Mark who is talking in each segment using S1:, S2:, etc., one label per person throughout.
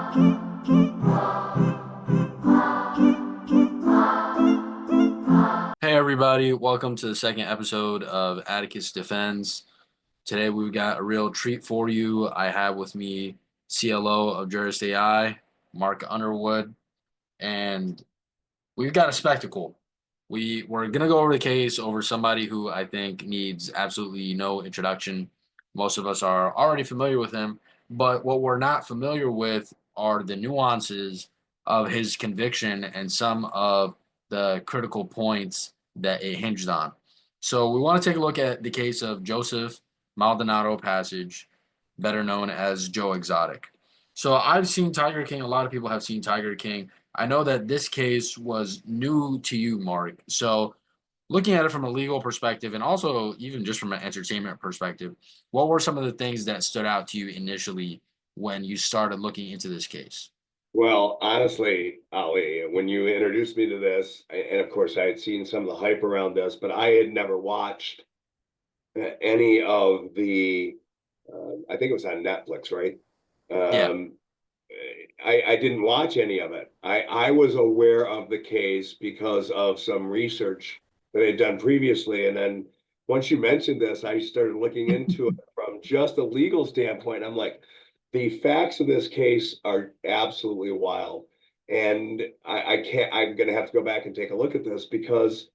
S1: Hey everybody, welcome to the second episode of Atticus Defends. Today we've got a real treat for you. I have with me CLO of Atticus AI, Mark Underwood, and we've got a spectacle. We're gonna go over the case over somebody who I think needs absolutely no introduction. Most of us are already familiar with him, but what we're not familiar with are the nuances of his conviction and some of the critical points that it hinged on. So we want to take a look at the case of Joseph Maldonado Passage, better known as Joe Exotic. So I've seen Tiger King. A lot of people have seen Tiger King. I know that this case was new to you, Mark. So, looking at it from a legal perspective and also even just from an entertainment perspective, what were some of the things that stood out to you initially when you started looking into this case?
S2: Well, honestly, Ali, when you introduced me to this, and of course I had seen some of the hype around this, but I had never watched any of I think it was on Netflix, right?
S1: Yeah.
S2: Um, I didn't watch any of it. I was aware of the case because of some research that I had done previously. And then once you mentioned this, I started looking into it from just a legal standpoint. I'm like, the facts of this case are absolutely wild. And I can't, I'm going to have to go back and take a look at this because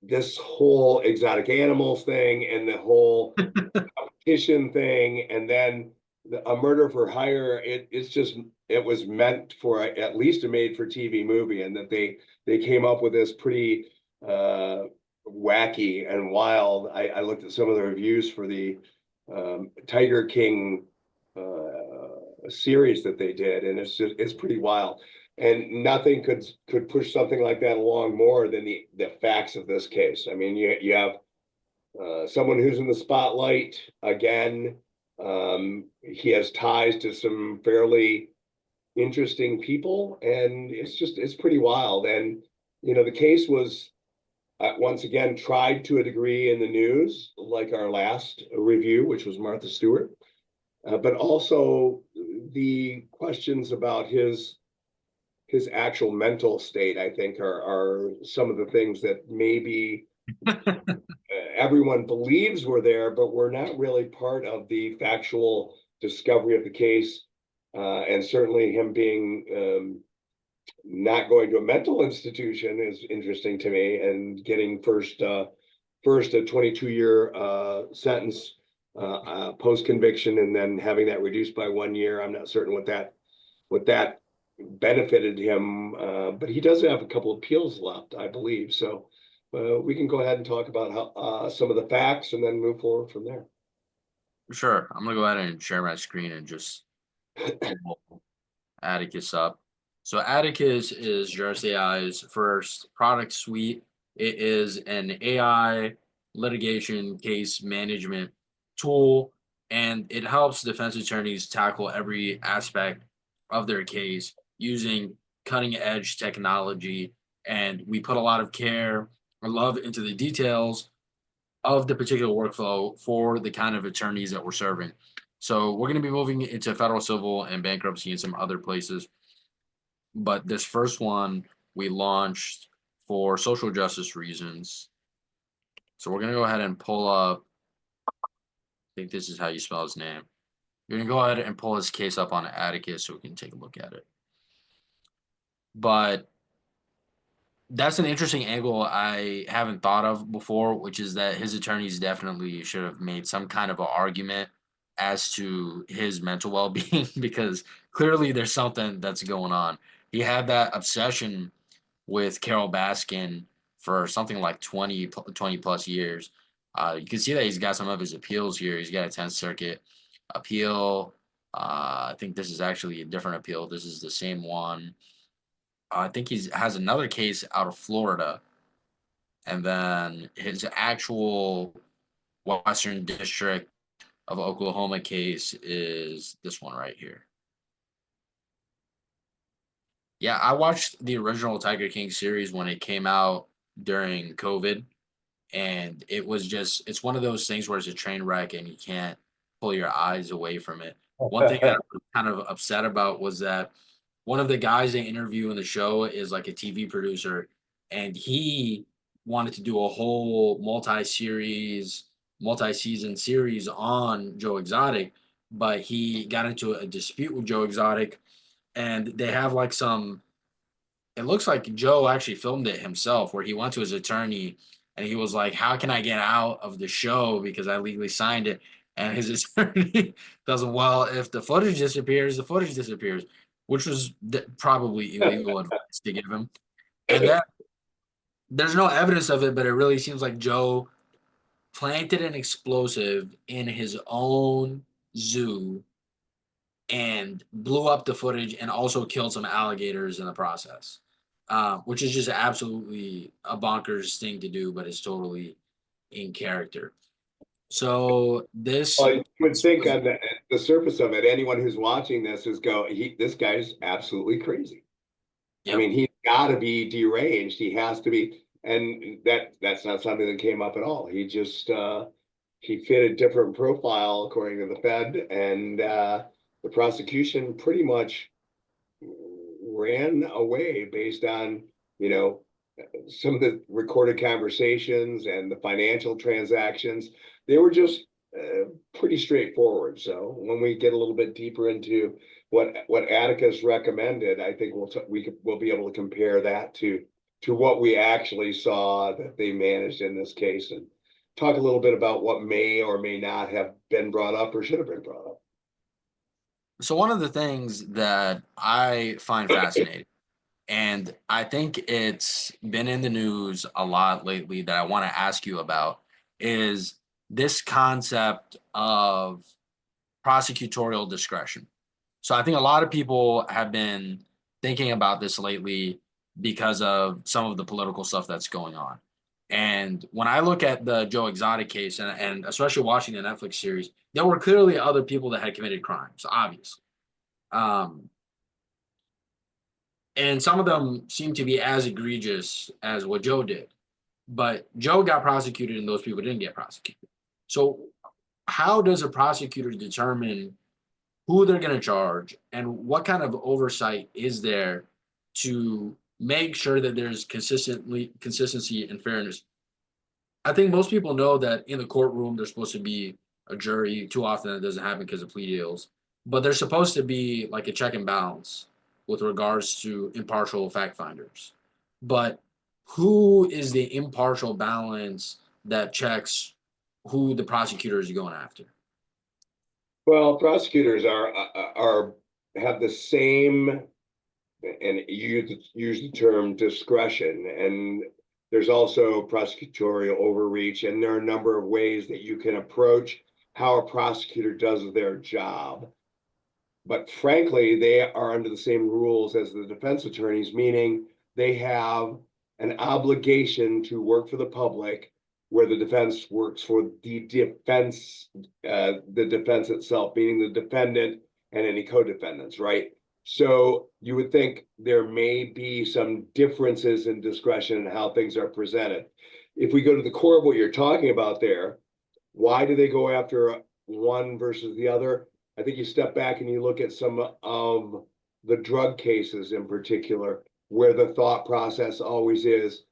S2: this whole exotic animals thing and the whole competition thing, and then a murder for hire. It was meant for at least a made for TV movie, and that they came up with this pretty uh, wacky and wild. I looked at some of the reviews for the Tiger King series that they did, and it's pretty wild. And nothing could push something like that along more than the facts of this case. I mean, you have someone who's in the spotlight again. He has ties to some fairly interesting people, and it's pretty wild. And the case was once again tried to a degree in the news, like our last review, which was Martha Stewart, but also the questions about his actual mental state, I think, are some of the things that maybe everyone believes were there, but we're not really part of the factual discovery of the case. And certainly him being not going to a mental institution is interesting to me, and getting first a 22-year sentence post conviction, and then having that reduced by 1 year. I'm not certain what that benefited him, but he does have a couple of appeals left, I believe. So we can go ahead and talk about how some of the facts, and then move forward from there.
S1: Sure. I'm going to go ahead and share my screen and just pull Atticus up. So Atticus is Atticus AI's first product suite. It is an AI litigation case management tool, and it helps defense attorneys tackle every aspect of their case using cutting edge technology. And we put a lot of care and love into the details of the particular workflow for the kind of attorneys that we're serving. So we're going to be moving into federal civil and bankruptcy and some other places. But this first one we launched for social justice reasons. So we're going to go ahead and pull up, I think this is how you spell his name. You're going to go ahead and pull his case up on Atticus so we can take a look at it. But that's an interesting angle I haven't thought of before, which is that his attorneys definitely should have made some kind of an argument as to his mental well-being because clearly there's something that's going on. He had that obsession with Carol Baskin for something like 20 plus years. You can see that he's got some of his appeals here. He's got a 10th Circuit appeal. I think this is actually a different appeal. This is the same one. I think he has another case out of Florida, and then his actual Western District of Oklahoma case is this one right here. Yeah, I watched the original Tiger King series when it came out during COVID, and it's one of those things where it's a train wreck and you can't pull your eyes away from it. One thing that I was kind of upset about was that one of the guys they interview in the show is like a TV producer, and he wanted to do a whole multi-season series on Joe Exotic, but he got into a dispute with Joe Exotic, and they have like some. It looks like Joe actually filmed it himself, where he went to his attorney and he was like, "How can I get out of the show because I legally signed it?" And his attorney does, "Well, if the footage disappears, the footage disappears," which was probably illegal advice to give him. And then there's no evidence of it, but it really seems like Joe planted an explosive in his own zoo and blew up the footage and also killed some alligators in the process, which is just absolutely a bonkers thing to do, but it's totally in character. So
S2: Well, you would think on the surface of it, anyone who's watching this this guy's absolutely crazy. I
S1: yep.
S2: mean, he's got to be deranged. He has to be, and that's not something that came up at all. He fit a different profile according to the Fed, and the prosecution pretty much ran away based on you know some of the recorded conversations and the financial transactions. They were just pretty straightforward. So when we get a little bit deeper into what Atticus recommended, I think we'll be able to compare that to what we actually saw that they managed in this case, and talk a little bit about what may or may not have been brought up or should have been brought up.
S1: So one of the things that I find fascinating, and I think it's been in the news a lot lately that I want to ask you about, is this concept of prosecutorial discretion. So I think a lot of people have been thinking about this lately because of some of the political stuff that's going on. And when I look at the Joe Exotic case, and especially watching the Netflix series, there were clearly other people that had committed crimes, obviously. Um, and some of them seem to be as egregious as what Joe did. But Joe got prosecuted and those people didn't get prosecuted. So how does a prosecutor determine who they're going to charge and what kind of oversight is there to make sure that there's consistency and fairness? I think most people know that in the courtroom there's supposed to be a jury. Too often it doesn't happen because of plea deals, but there's supposed to be like a check and balance with regards to impartial fact finders. But who is the impartial balance that checks who the prosecutor is going after?
S2: Well, prosecutors are have the same, and use the term discretion, and there's also prosecutorial overreach, and there are a number of ways that you can approach how a prosecutor does their job. But frankly, they are under the same rules as the defense attorneys, meaning they have an obligation to work for the public, where the defense works for the defense itself, meaning the defendant and any co-defendants, right? So you would think there may be some differences in discretion in how things are presented. If we go to the core of what you're talking about there, why do they go after one versus the other? I think you step back and you look at some of the drug cases in particular, where the thought process always is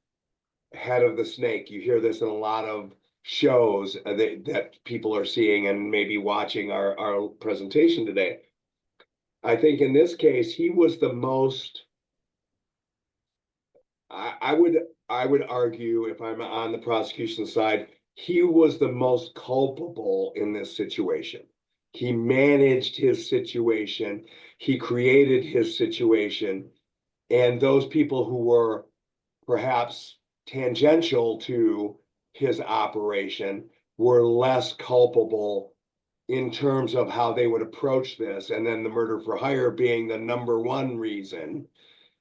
S2: head of the snake. You hear this in a lot of shows that people are seeing and maybe watching our presentation today. I think in this case, he was the most, I would argue, if I'm on the prosecution side, he was the most culpable in this situation. He managed his situation, he created his situation, and those people who were perhaps tangential to his operation were less culpable in terms of how they would approach this. And then the murder for hire being the number one reason,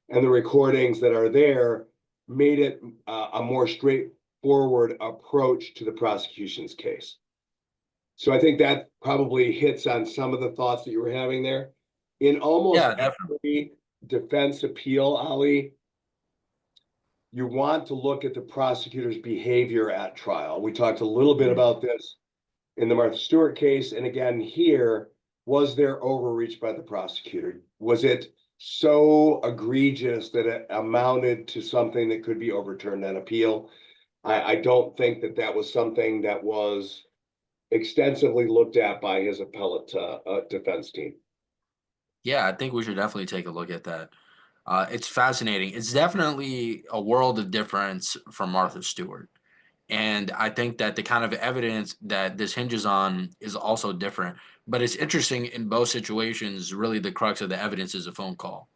S2: and the recordings that are there made it a more straightforward approach to the prosecution's case. So I think that probably hits on some of the thoughts that you were having there. In almost
S1: Yeah, definitely.
S2: every defense appeal, Ali, you want to look at the prosecutor's behavior at trial. We talked a little bit about this in the Martha Stewart case, and again here, was there overreach by the prosecutor? Was it so egregious that it amounted to something that could be overturned on appeal? I don't think that that was something that was extensively looked at by his appellate defense team.
S1: Yeah, I think we should definitely take a look at that. It's fascinating. It's definitely a world of difference from Martha Stewart. And I think that the kind of evidence that this hinges on is also different. But it's interesting in both situations, really the crux of the evidence is a phone call.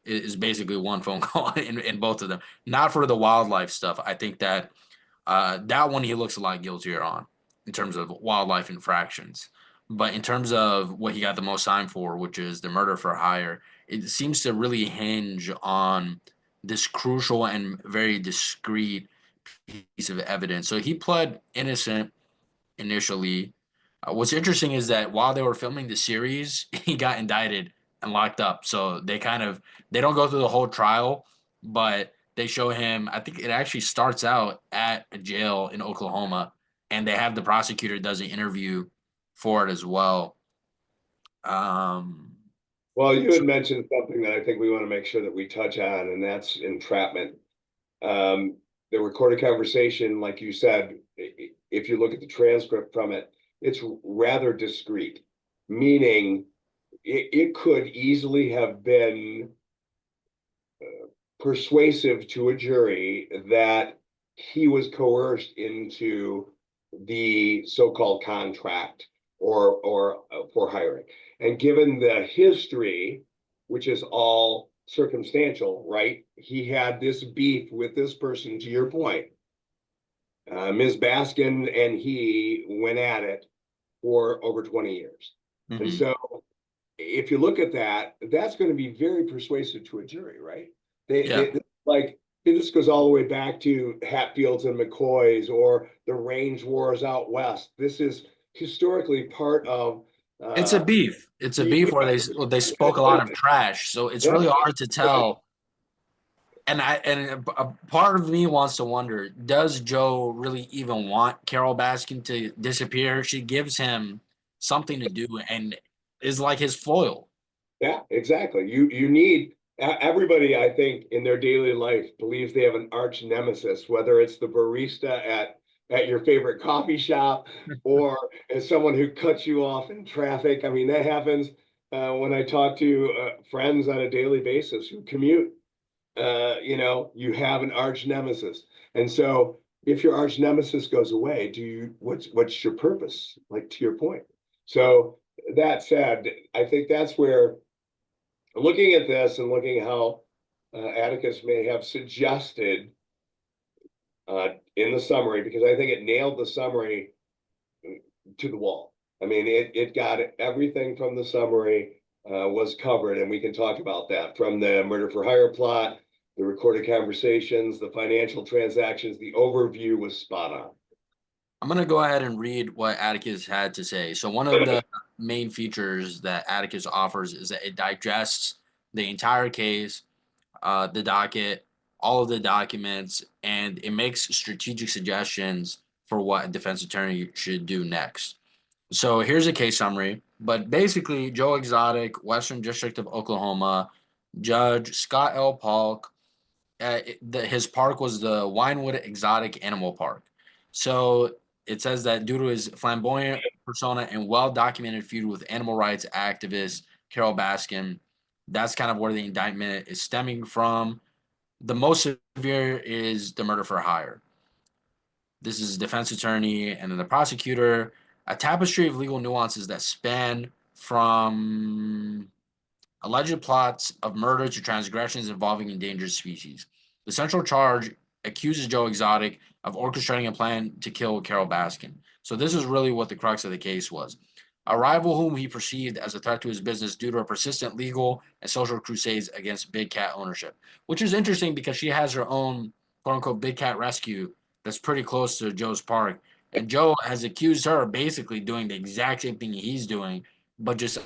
S1: It is basically one phone call in both of them. Not for the wildlife stuff. I think that that one he looks a lot guiltier on in terms of wildlife infractions. But in terms of what he got the most time for, which is the murder for hire, it seems to really hinge on this crucial and very discreet piece of evidence. So he pled innocent initially. What's interesting is that while they were filming the series, he got indicted and locked up. So they don't go through the whole trial, but they show him. I think it actually starts out at a jail in Oklahoma, and they have the prosecutor does an interview for it as well. Um,
S2: Well, you
S1: so
S2: had mentioned something that I think we want to make sure that we touch on, and that's entrapment. Um, the recorded conversation, like you said, if you look at the transcript from it, it's rather discreet, meaning it could easily have been persuasive to a jury that he was coerced into the so-called contract or for hiring. And given the history, which is all circumstantial, right? He had this beef with this person, to your point. Ms. Baskin and he went at it for over 20 years. And
S1: mhm.
S2: so if you look at that, that's going to be very persuasive to a jury, right?
S1: Yeah,
S2: Like this goes all the way back to Hatfields and McCoys or the range wars out west. This is historically part of
S1: it's a
S2: uh
S1: beef. It's a
S2: yeah,
S1: beef where they spoke a lot of trash. So it's
S2: yeah,
S1: really hard to tell. And a part of me wants to wonder: does Joe really even want Carol Baskin to disappear? She gives him something to do and is like his foil.
S2: yeah, exactly. You need everybody, I think, in their daily life believes they have an arch nemesis, whether it's the barista at your favorite coffee shop or as someone who cuts you off in traffic. I mean, that happens when I talk to friends on a daily basis who commute. You have an arch nemesis, and so if your arch nemesis goes away, do you what's your purpose? Like to your point. So that said, I think that's where looking at this and looking how Atticus may have suggested in the summary, because I think it nailed the summary to the wall. I mean, it got everything from the summary was covered, and we can talk about that from the murder for hire plot, the recorded conversations, the financial transactions. The overview was spot on.
S1: I'm gonna go ahead and read what Atticus had to say. So one of the main features that Atticus offers is that it digests the entire case, the docket, all of the documents, and it makes strategic suggestions for what a defense attorney should do next. So here's a case summary. But basically, Joe Exotic, Western District of Oklahoma, Judge Scott L. Polk, his park was the Winewood Exotic Animal Park. So it says that due to his flamboyant persona and well documented feud with animal rights activist Carol Baskin, that's kind of where the indictment is stemming from. The most severe is the murder for hire. This is defense attorney and then the prosecutor. A tapestry of legal nuances that span from alleged plots of murder to transgressions involving endangered species. The central charge accuses Joe Exotic of orchestrating a plan to kill Carol Baskin. So this is really what the crux of the case was. A rival whom he perceived as a threat to his business due to her persistent legal and social crusades against big cat ownership, which is interesting because she has her own quote unquote big cat rescue that's pretty close to Joe's park. And Joe has accused her of basically doing the exact same thing he's doing, but just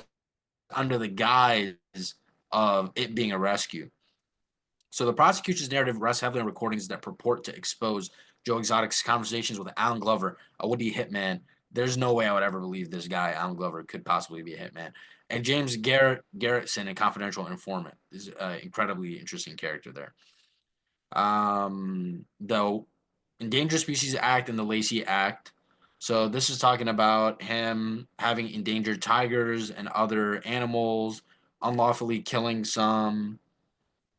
S1: under the guise of it being a rescue. So the prosecution's narrative rests heavily on recordings that purport to expose Joe Exotic's conversations with Alan Glover, a would-be hitman, there's no way I would ever believe this guy, Alan Glover, could possibly be a hitman. And James Garretson, a confidential informant, is an incredibly interesting character there. The Endangered Species Act and the Lacey Act. So this is talking about him having endangered tigers and other animals, unlawfully killing some.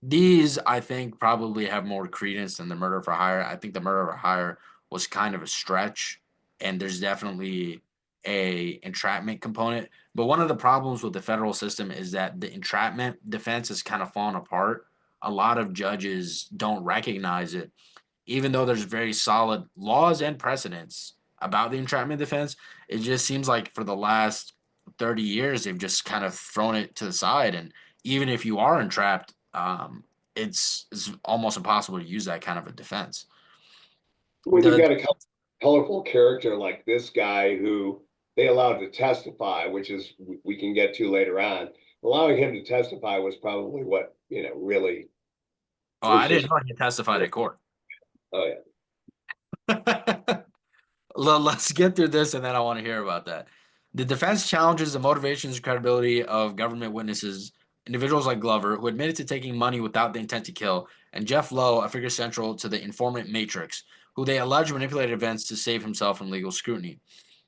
S1: These, I think, probably have more credence than the murder for hire. I think the murder for hire was kind of a stretch, and there's definitely a entrapment component. But one of the problems with the federal system is that the entrapment defense has kind of fallen apart. A lot of judges don't recognize it, even though there's very solid laws and precedents about the entrapment defense. It just seems like for the last 30 years, they've just kind of thrown it to the side. And even if you are entrapped, it's almost impossible to use that kind of a defense.
S2: When you've
S1: The
S2: got a colorful character like this guy who they allowed to testify, which is we can get to later on, allowing him to testify was probably what, really
S1: Oh, I
S2: was
S1: didn't
S2: just,
S1: know he testified at court.
S2: oh yeah.
S1: Let's get through this, and then I want to hear about that. The defense challenges the motivations and credibility of government witnesses, individuals like Glover, who admitted to taking money without the intent to kill, and Jeff Lowe, a figure central to the informant matrix, who they allege manipulated events to save himself from legal scrutiny.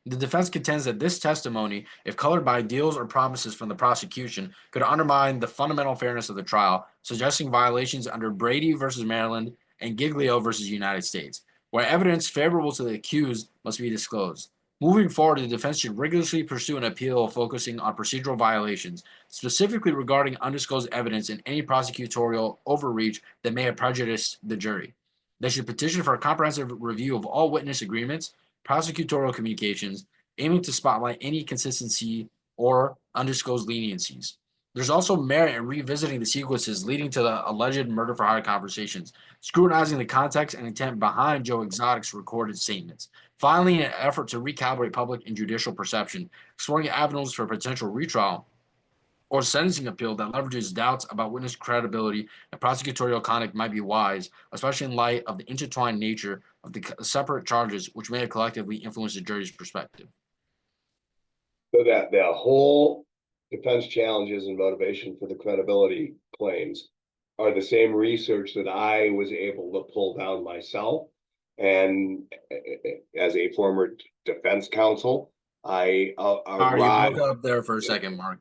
S1: The defense contends that this testimony, if colored by deals or promises from the prosecution, could undermine the fundamental fairness of the trial, suggesting violations under Brady versus Maryland and Giglio versus United States, where evidence favorable to the accused must be disclosed. Moving forward, the defense should rigorously pursue an appeal focusing on procedural violations, specifically regarding undisclosed evidence and any prosecutorial overreach that may have prejudiced the jury. They should petition for a comprehensive review of all witness agreements, prosecutorial communications, aiming to spotlight any consistency or undisclosed leniencies. There's also merit in revisiting the sequences leading to the alleged murder for hire conversations, scrutinizing the context and intent behind Joe Exotic's recorded statements. Finally, in an effort to recalibrate public and judicial perception, exploring avenues for potential retrial or sentencing appeal that leverages doubts about witness credibility and prosecutorial conduct might be wise, especially in light of the intertwined nature of the separate charges which may have collectively influenced the jury's perspective.
S2: So that the whole defense challenges and motivation for the credibility claims are the same research that I was able to pull down myself. And as a former defense counsel, I
S1: Sorry, you
S2: arrived.
S1: broke up there for a second, Mark.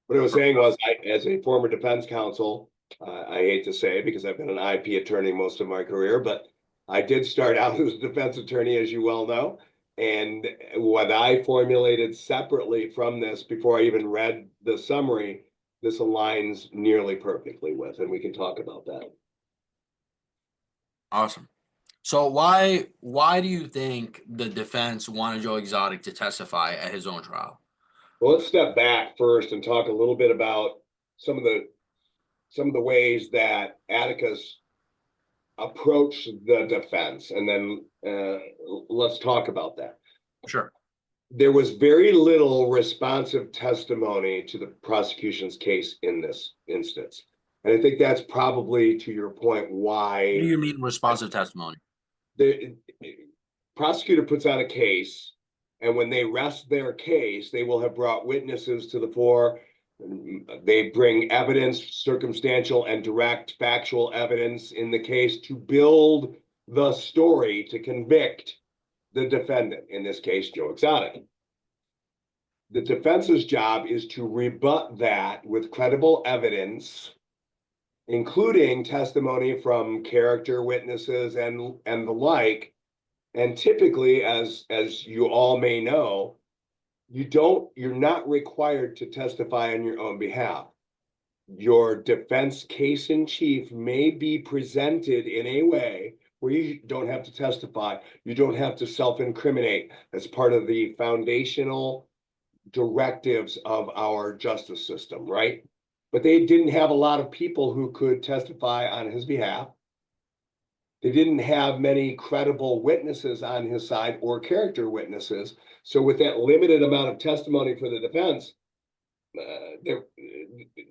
S2: What I was saying was, as a former defense counsel, I hate to say it because I've been an IP attorney most of my career, but I did start out as a defense attorney, as you well know. And what I formulated separately from this before I even read the summary, this aligns nearly perfectly with, and we can talk about that.
S1: Awesome. So why do you think the defense wanted Joe Exotic to testify at his own trial?
S2: Well, let's step back first and talk a little bit about some of the ways that Atticus approached the defense, and then let's talk about that.
S1: Sure.
S2: There was very little responsive testimony to the prosecution's case in this instance. And I think that's probably, to your point, why.
S1: What do you mean responsive testimony?
S2: The prosecutor puts on a case, and when they rest their case, they will have brought witnesses to the fore. They bring evidence, circumstantial and direct factual evidence in the case to build the story to convict the defendant, in this case, Joe Exotic. The defense's job is to rebut that with credible evidence, including testimony from character witnesses and the like. And typically, as you all may know, you're not required to testify on your own behalf. Your defense case in chief may be presented in a way where you don't have to testify. You don't have to self-incriminate. That's part of the foundational directives of our justice system, right? But they didn't have a lot of people who could testify on his behalf. They didn't have many credible witnesses on his side or character witnesses. So with that limited amount of testimony for the defense,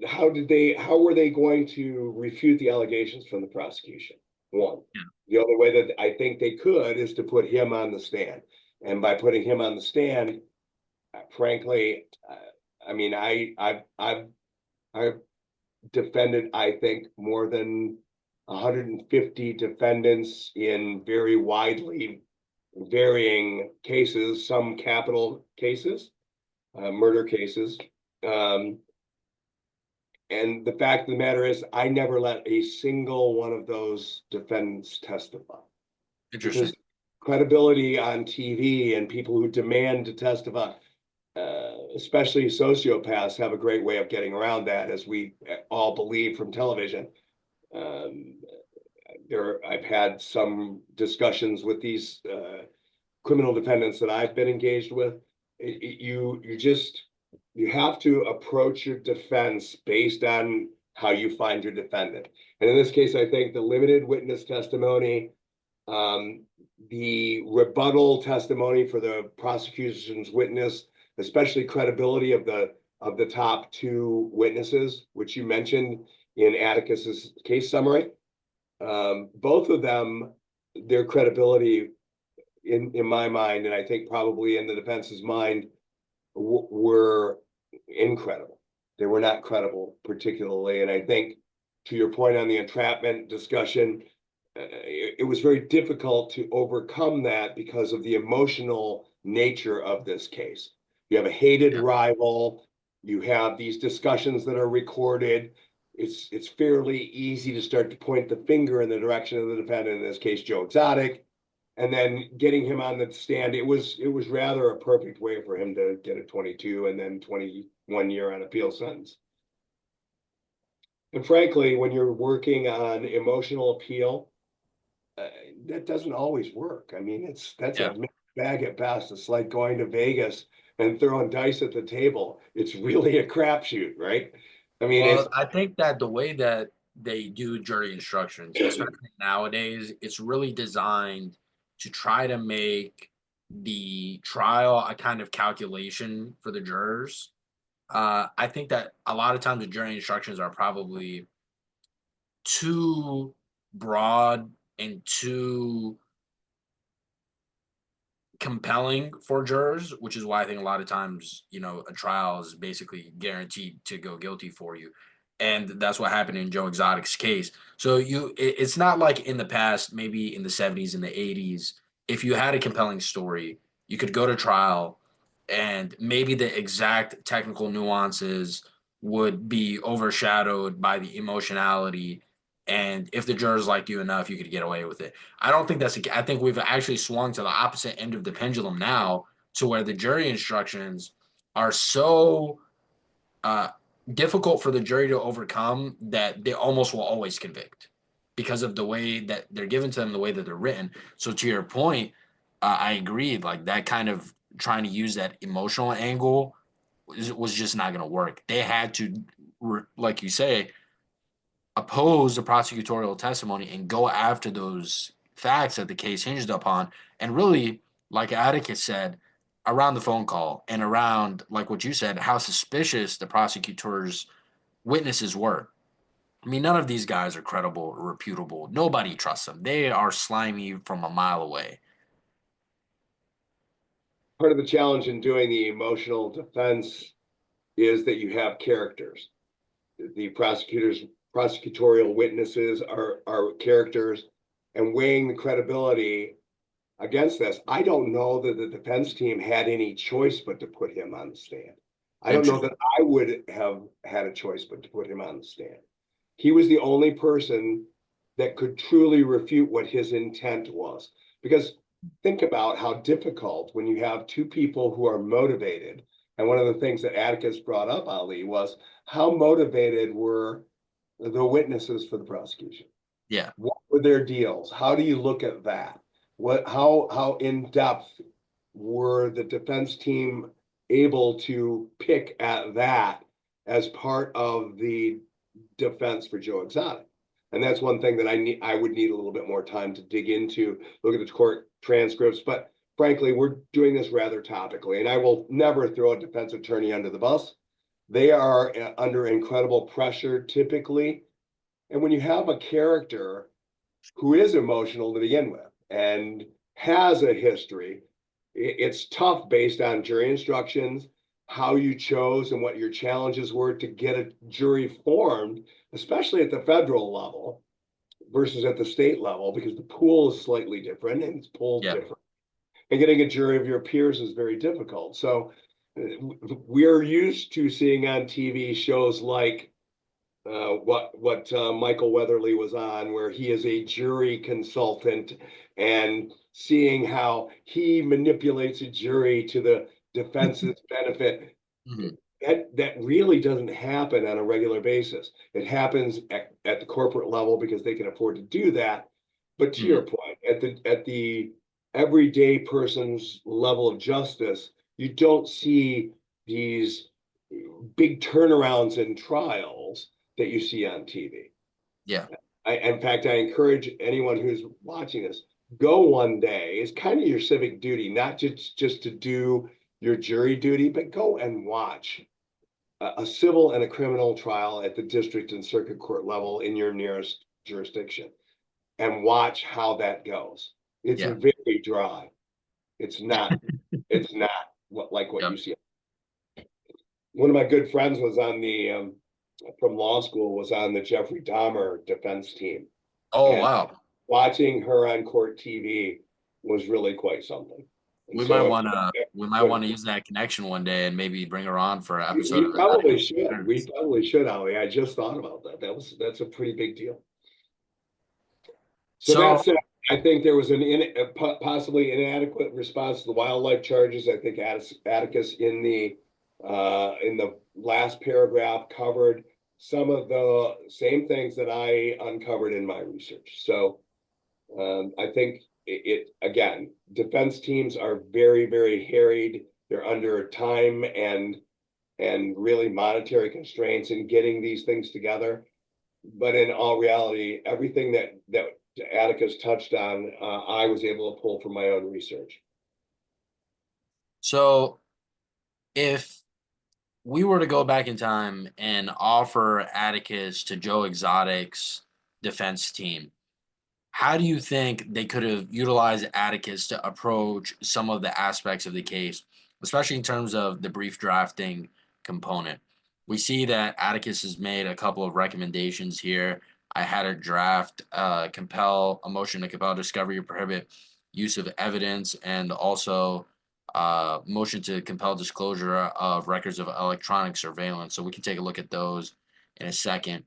S2: how were they going to refute the allegations from the prosecution? One. The only way that I think they could is to put him on the stand. And by putting him on the stand, frankly, I mean, I've defended, I think, more than 150 defendants in very widely varying cases, some capital cases, murder cases. And the fact of the matter is, I never let a single one of those defendants testify.
S1: Interesting.
S2: Because credibility on TV and people who demand to testify, especially sociopaths, have a great way of getting around that, as we all believe from television. Um, I've had some discussions with these criminal defendants that I've been engaged with. You have to approach your defense based on how you find your defendant. And in this case, I think the limited witness testimony, the rebuttal testimony for the prosecution's witness, especially credibility of the top two witnesses, which you mentioned in Atticus's case summary. Both of them, their credibility in my mind, and I think probably in the defense's mind, were incredible. They were not credible particularly. And I think, to your point on the entrapment discussion, it was very difficult to overcome that because of the emotional nature of this case. You have a hated rival. You have these discussions that are recorded. It's fairly easy to start to point the finger in the direction of the defendant, in this case, Joe Exotic, and then getting him on the stand. It was rather a perfect way for him to get a 22 and then 21 year on appeal sentence. And frankly, when you're working on emotional appeal, that doesn't always work. I mean, that's a mixed bag at best. It's like going to Vegas and throwing dice at the table. It's really a crapshoot, right? I mean,
S1: Well, I think that the way that they do jury instructions, especially nowadays, it's really designed to try to make the trial a kind of calculation for the jurors. I think that a lot of times the jury instructions are probably too broad and too compelling for jurors, which is why I think a lot of times, a trial is basically guaranteed to go guilty for you. And that's what happened in Joe Exotic's case. So it's not like in the past, maybe in the 70s and the 80s, if you had a compelling story, you could go to trial and maybe the exact technical nuances would be overshadowed by the emotionality. And if the jurors liked you enough, you could get away with it. I don't think I think we've actually swung to the opposite end of the pendulum now, to where the jury instructions are so uh, difficult for the jury to overcome that they almost will always convict because of the way that they're given to them, the way that they're written. So to your point, I agree. Like that kind of trying to use that emotional angle was just not going to work. They had to, like you say, oppose the prosecutorial testimony and go after those facts that the case hinged upon. And really, like Atticus said, around the phone call and around, like what you said, how suspicious the prosecutor's witnesses were. I mean, none of these guys are credible or reputable. Nobody trusts them. They are slimy from a mile away.
S2: part of the challenge in doing the emotional defense is that you have characters. The prosecutorial witnesses are characters, and weighing the credibility against this. I don't know that the defense team had any choice but to put him on the stand. I don't know that I would have had a choice but to put him on the stand. He was the only person that could truly refute what his intent was. Because think about how difficult when you have two people who are motivated. And one of the things that Atticus brought up, Ali, was how motivated were the witnesses for the prosecution?
S1: Yeah.
S2: What were their deals? How do you look at that? How in depth were the defense team able to pick at that as part of the defense for Joe Exotic? And that's one thing that I would need a little bit more time to dig into, look at the court transcripts. But frankly, we're doing this rather topically, and I will never throw a defense attorney under the bus. They are under incredible pressure typically. And when you have a character who is emotional to begin with and has a history, it's tough based on jury instructions, how you chose and what your challenges were to get a jury formed, especially at the federal level versus at the state level, because the pool is slightly different and it's pulled
S1: Yeah.
S2: different. And getting a jury of your peers is very difficult. So we're used to seeing on TV shows like what Michael Weatherly was on, where he is a jury consultant, and seeing how he manipulates a jury to the defense's benefit.
S1: Mhm.
S2: That really doesn't happen on a regular basis. It happens at the corporate level because they can afford to do that. But to your
S1: Mhm.
S2: point, at the everyday person's level of justice, you don't see these big turnarounds in trials that you see on TV.
S1: Yeah.
S2: In fact, I encourage anyone who's watching this, go one day. It's kind of your civic duty, not just to do your jury duty, but go and watch a civil and a criminal trial at the district and circuit court level in your nearest jurisdiction, and watch how that goes. It's
S1: Yeah.
S2: very dry. It's not. It's not like what you
S1: Yep.
S2: see. One of my good friends was on the from law school, was on the Jeffrey Dahmer defense team,
S1: Oh
S2: and
S1: wow.
S2: watching her on court TV was really quite something. And
S1: We might
S2: so,
S1: wanna we might
S2: but
S1: wanna use that connection one day and maybe bring her on for an episode
S2: we
S1: of
S2: probably
S1: Atticus
S2: should. We
S1: Defends.
S2: probably should, Ali. I just thought about that. That's a pretty big deal. So
S1: So
S2: that's it. I think there was possibly inadequate response to the wildlife charges. I think Atticus in the last paragraph covered some of the same things that I uncovered in my research. So I think it again, defense teams are very harried. They're under time and really monetary constraints in getting these things together. But in all reality, everything that Atticus touched on, I was able to pull from my own research.
S1: so if we were to go back in time and offer Atticus to Joe Exotic's defense team, how do you think they could have utilized Atticus to approach some of the aspects of the case, especially in terms of the brief drafting component? We see that Atticus has made a couple of recommendations here. I had a draft compel a motion to compel discovery or prohibit use of evidence, and also motion to compel disclosure of records of electronic surveillance. So we can take a look at those in a second.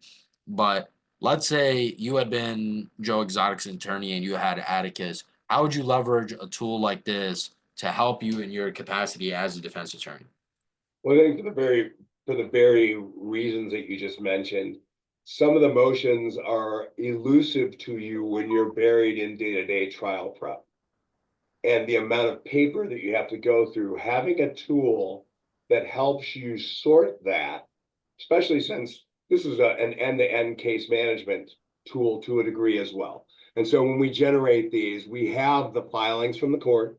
S1: But let's say you had been Joe Exotic's attorney and you had Atticus. How would you leverage a tool like this to help you in your capacity as a defense attorney?
S2: Well, I think for the very reasons that you just mentioned, some of the motions are elusive to you when you're buried in day-to-day trial prep. And the amount of paper that you have to go through, having a tool that helps you sort that, especially since this is an end-to-end case management tool to a degree as well. And so when we generate these, we have the filings from the court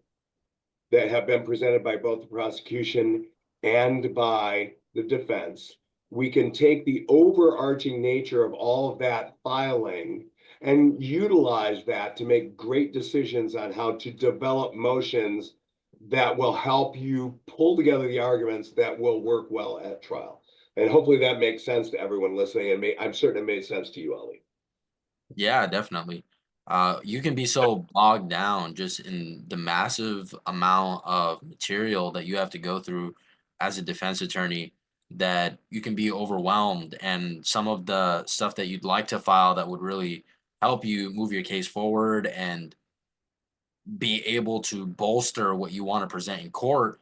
S2: that have been presented by both the prosecution and by the defense. We can take the overarching nature of all of that filing and utilize that to make great decisions on how to develop motions that will help you pull together the arguments that will work well at trial. And hopefully that makes sense to everyone listening. And I'm certain it made sense to you, Ali.
S1: Yeah, definitely. You can be so bogged down just in the massive amount of material that you have to go through as a defense attorney that you can be overwhelmed. And some of the stuff that you'd like to file that would really help you move your case forward and be able to bolster what you want to present in court,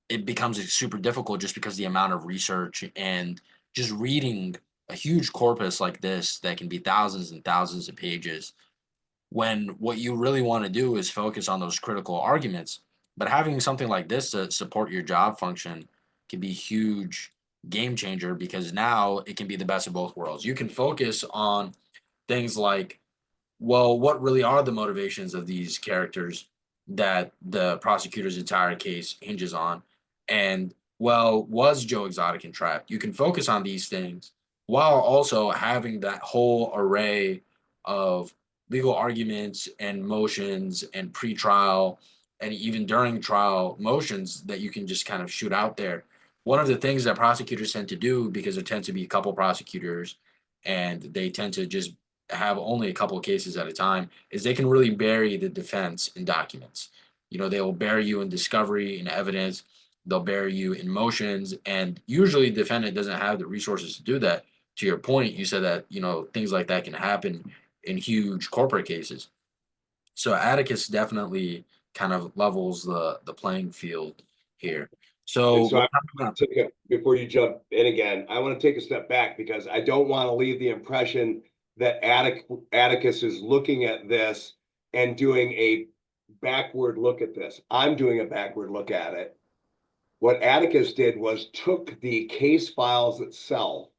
S1: it becomes super difficult just because the amount of research and just reading a huge corpus like this that can be thousands and thousands of pages, when what you really want to do is focus on those critical arguments. But having something like this to support your job function can be a huge game changer, because now it can be the best of both worlds. You can focus on things like, well, what really are the motivations of these characters that the prosecutor's entire case hinges on? And, well, was Joe Exotic entrapped? You can focus on these things while also having that whole array of legal arguments and motions and pretrial and even during trial motions that you can just kind of shoot out there. One of the things that prosecutors tend to do, because there tends to be a couple prosecutors and they tend to just have only a couple of cases at a time, is they can really bury the defense in documents. They will bury you in discovery and evidence, they'll bury you in motions, and usually the defendant doesn't have the resources to do that. To your point, you said that, things like that can happen in huge corporate cases. So Atticus definitely kind of levels the playing field here.
S2: And
S1: So
S2: so before you jump in again, I want to take a step back because I don't want to leave the impression that Atticus is looking at this and doing a backward look at this. I'm doing a backward look at it. What Atticus did was took the case files itself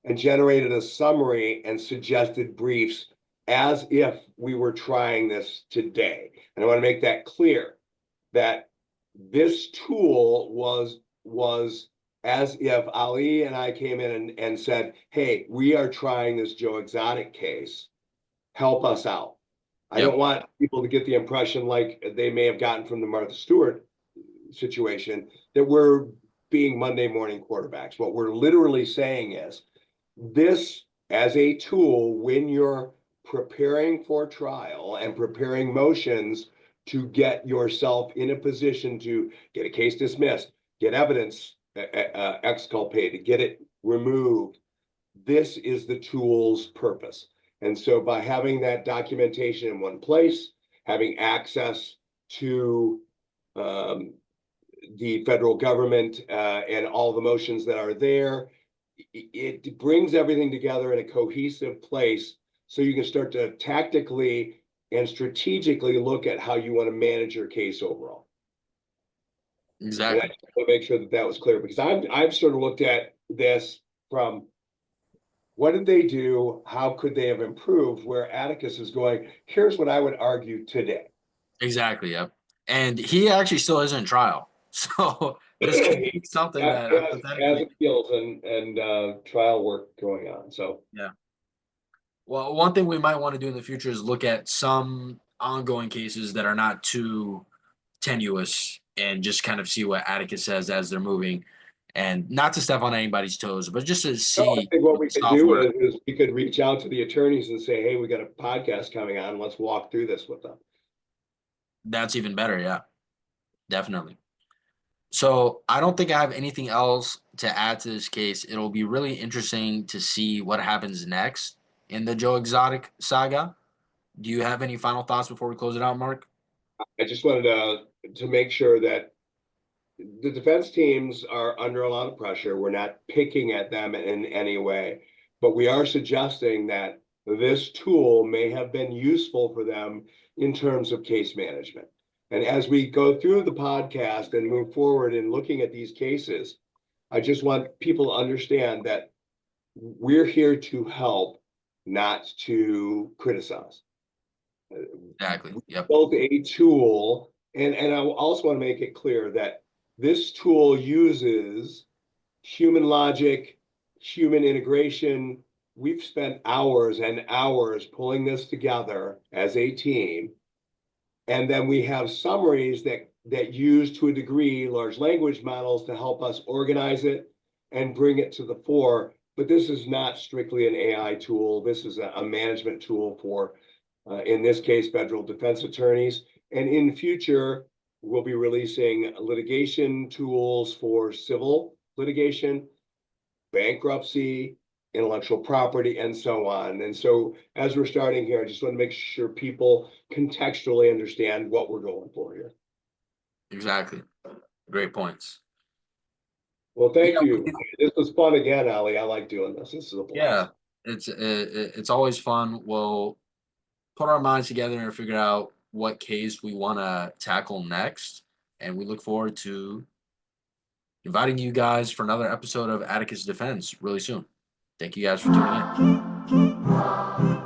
S2: and generated a summary and suggested briefs as if we were trying this today. And I want to make that clear that this tool was as if Ali and I came in and said, hey, we are trying this Joe Exotic case. Help us out. I
S1: Yep.
S2: don't want people to get the impression like they may have gotten from the Martha Stewart situation that we're being Monday morning quarterbacks. What we're literally saying is this as a tool when you're preparing for trial and preparing motions to get yourself in a position to get a case dismissed, get evidence exculpated, get it removed. This is the tool's purpose. And so by having that documentation in one place, having access to the federal government and all the motions that are there, it brings everything together in a cohesive place so you can start to tactically and strategically look at how you want to manage your case overall. And I
S1: Exactly.
S2: just want to make sure that was clear because I've sort of looked at this from what did they do? How could they have improved? Where Atticus is going, here's what I would argue today.
S1: Exactly. Yep. And he actually still is in trial. So this could be something that
S2: As
S1: hypothetically.
S2: appeals and trial work going on. So
S1: Yeah. Well, one thing we might want to do in the future is look at some ongoing cases that are not too tenuous and just kind of see what Atticus says as they're moving, and not to step on anybody's toes, but just to
S2: no, I
S1: see
S2: think what
S1: what
S2: we
S1: the
S2: could do
S1: software.
S2: is we could reach out to the attorneys and say, hey, we got a podcast coming on. Let's walk through this with them.
S1: That's even better. Yeah, definitely. So I don't think I have anything else to add to this case. It'll be really interesting to see what happens next in the Joe Exotic saga. Do you have any final thoughts before we close it out, Mark?
S2: I just wanted to make sure that the defense teams are under a lot of pressure. We're not picking at them in any way, but we are suggesting that this tool may have been useful for them in terms of case management. And as we go through the podcast and move forward in looking at these cases, I just want people to understand that we're here to help, not to criticize.
S1: Exactly. Yep.
S2: Built a tool, and I also want to make it clear that this tool uses human logic, human integration. We've spent hours and hours pulling this together as a team, and then we have summaries that use to a degree large language models to help us organize it and bring it to the fore. But this is not strictly an AI tool. This is a management tool for in this case, federal defense attorneys. And in future, we'll be releasing litigation tools for civil litigation, bankruptcy, intellectual property, and so on. And so as we're starting here, I just want to make sure people contextually understand what we're going for here.
S1: Exactly. Great points.
S2: Well, thank
S1: Yeah.
S2: you. This was fun again, Ali. I like doing this. This is a
S1: Yeah.
S2: blast.
S1: It's always fun. We'll put our minds together and figure out what case we want to tackle next. And we look forward to inviting you guys for another episode of Atticus Defends really soon. Thank you guys for tuning in.